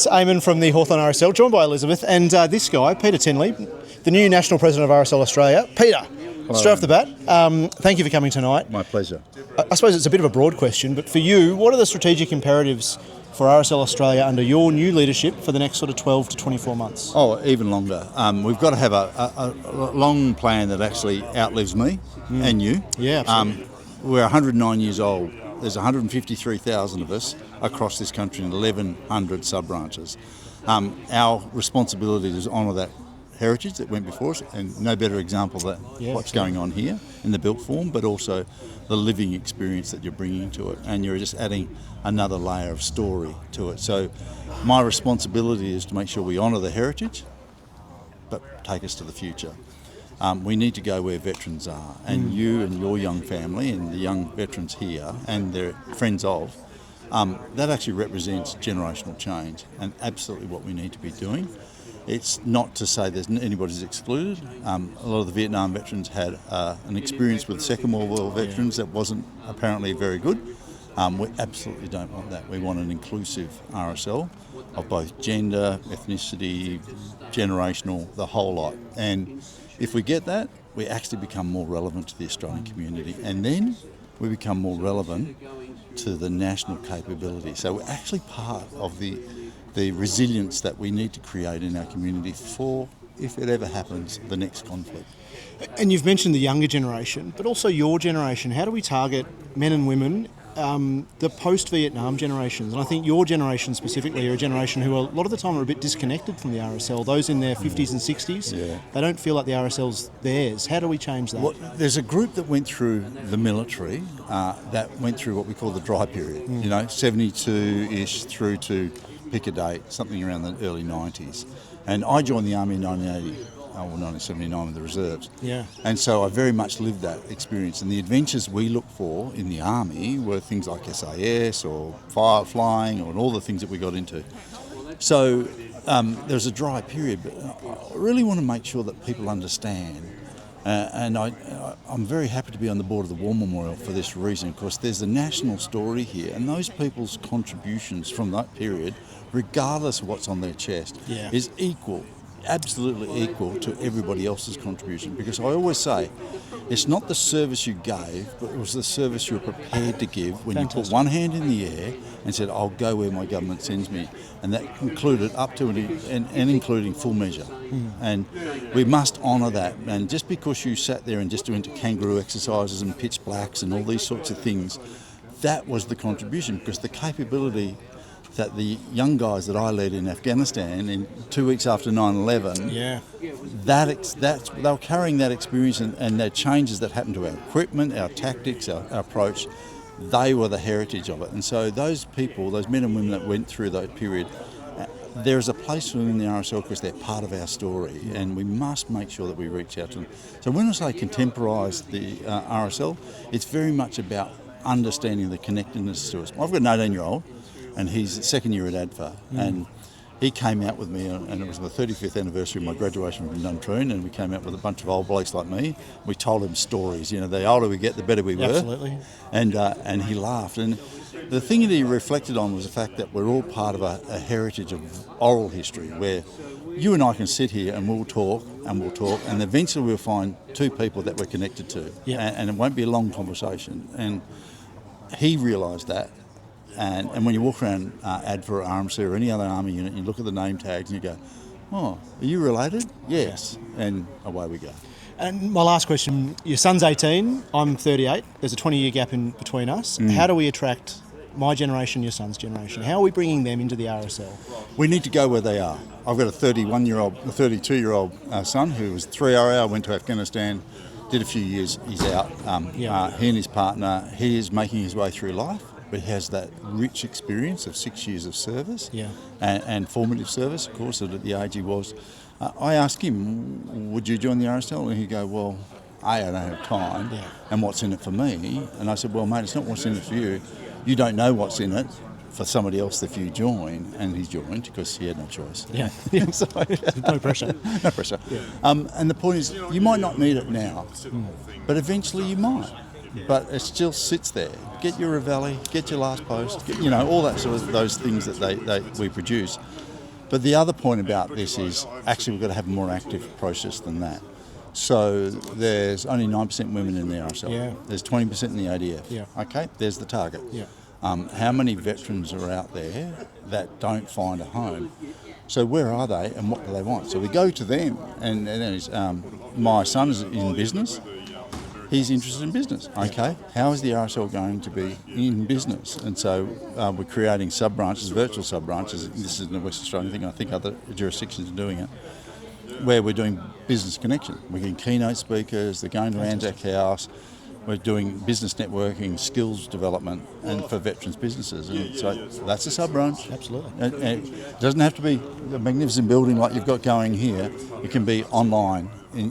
It's Eamon from the Hawthorn RSL, joined by Elizabeth, and this guy, Peter Tinley, the new National President of RSL Australia. Peter, straight off the bat, thank you for coming tonight. My pleasure. I suppose it's a bit of a broad question, but for you, what are the strategic imperatives for RSL Australia under your new leadership for the next sort of 12 to 24 months? Oh, even longer. We've got to have a long plan that actually outlives me and you. Yeah, absolutely. We're 109 years old. There's 153,000 of us across this country in 1,100 sub-branches. Our responsibility is to honour that heritage that went before us, and no better example than what's going on here in the built form, but also the living experience that you're bringing to it, and you're just adding another layer of story to it. So my responsibility is to make sure we honour the heritage, but take us to the future. We need to go where veterans are, and you and your young family and the young veterans here and their friends of, that actually represents generational change and absolutely what we need to be doing. It's not to say there's anybody's excluded. A lot of the Vietnam veterans had an experience with Second World War veterans that wasn't apparently very good. We absolutely don't want that. We want an inclusive RSL of both gender, ethnicity, generational, the whole lot. And if we get that, we actually become more relevant to the Australian community, and then we become more relevant to the national capability. So we're actually part of the resilience that we need to create in our community for, if it ever happens, the next conflict. And you've mentioned the younger generation, but also your generation. How do we target men and women, the post-Vietnam generations? And I think your generation specifically are a generation who a lot of the time are a bit disconnected from the RSL. Those in their 50s and 60s, they don't feel like the RSL's theirs. How do we change that? Well, there's a group that went through the military that went through what we call the dry period, 72-ish through to pick a date, something around the early 90s. And I joined the Army in 1979 with the reserves. Yeah. And so I very much lived that experience. And the adventures we looked for in the Army were things like SAS or fire flying or all the things that we got into. So there was a dry period, but I really want to make sure that people understand. And I'm very happy to be on the board of the War Memorial for this reason, because there's a national story here, and those people's contributions from that period, regardless of what's on their chest, is equal, absolutely equal to everybody else's contribution. Because I always say, it's not the service you gave, but it was the service you were prepared to give when you put one hand in the air and said, I'll go where my government sends me. And that included up to and including full measure. And we must honour that. And just because you sat there and just went to kangaroo exercises and pitch blacks and all these sorts of things, that was the contribution, because the capability that the young guys that I led in Afghanistan in 2 weeks after 9/11, they were carrying that experience and the changes that happened to our equipment, our tactics, our approach. They were the heritage of it. And so those people, those men and women that went through that period, there's a place for them in the RSL because they're part of our story, and we must make sure that we reach out to them. So when I say contemporise the RSL, it's very much about understanding the connectedness to us. I've got an 18-year-old, and he's second year at ADFA, and he came out with me, and it was the 35th anniversary of my graduation from Duntroon, and we came out with a bunch of old blokes like me. We told him stories. The older we get, the better we were. Absolutely. And he laughed. And the thing that he reflected on was the fact that we're all part of a heritage of oral history, where you and I can sit here and we'll talk, and eventually we'll find two people that we're connected to. And it won't be a long conversation. And he realised that. And when you walk around ADFA or RMC or any other army unit, you look at the name tags and you go, oh, are you related? Yes. And away we go. And my last question, your son's 18, I'm 38. There's a 20-year gap in between us. How do we attract my generation, your son's generation? How are we bringing them into the RSL? We need to go where they are. I've got a 32-year-old son who was 3RA, went to Afghanistan, did a few years, he's out. He and his partner, he is making his way through life, but he has that rich experience of 6 years of service and formative service, of course, at the age he was. I asked him, would you join the RSL? And he'd go, well, I don't have time, and what's in it for me? And I said, well, mate, it's not what's in it for you. You don't know what's in it for somebody else if you join. And he joined because he had no choice. So, no pressure. No pressure. And the point is, you might not need it now, but eventually you might. But it still sits there. Get your Ravelli, get your last post, get, all that sort of those things that we produce. But the other point about this is actually we've got to have a more active process than that. So there's only 9% women in the RSL. Yeah. There's 20% in the ADF. Yeah. Okay, there's the target. Yeah. How many veterans are out there that don't find a home? So where are they and what do they want? So we go to them, and my son is in business. He's interested in business. Okay, how is the RSL going to be in business? And so we're creating sub-branches, virtual sub-branches. This isn't a West Australian thing. I think other jurisdictions are doing it, where we're doing business connection. We're getting keynote speakers. They're going to Anzac House. We're doing business networking, skills development, and for veterans businesses. And so that's a sub-branch. Absolutely. And it doesn't have to be a magnificent building like you've got going here. It can be online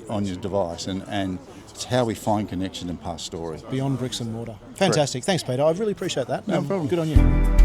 on your device. And it's how we find connection and pass story. Beyond bricks and mortar. Fantastic. Thanks, Peter. I really appreciate that. No problem. Good on you.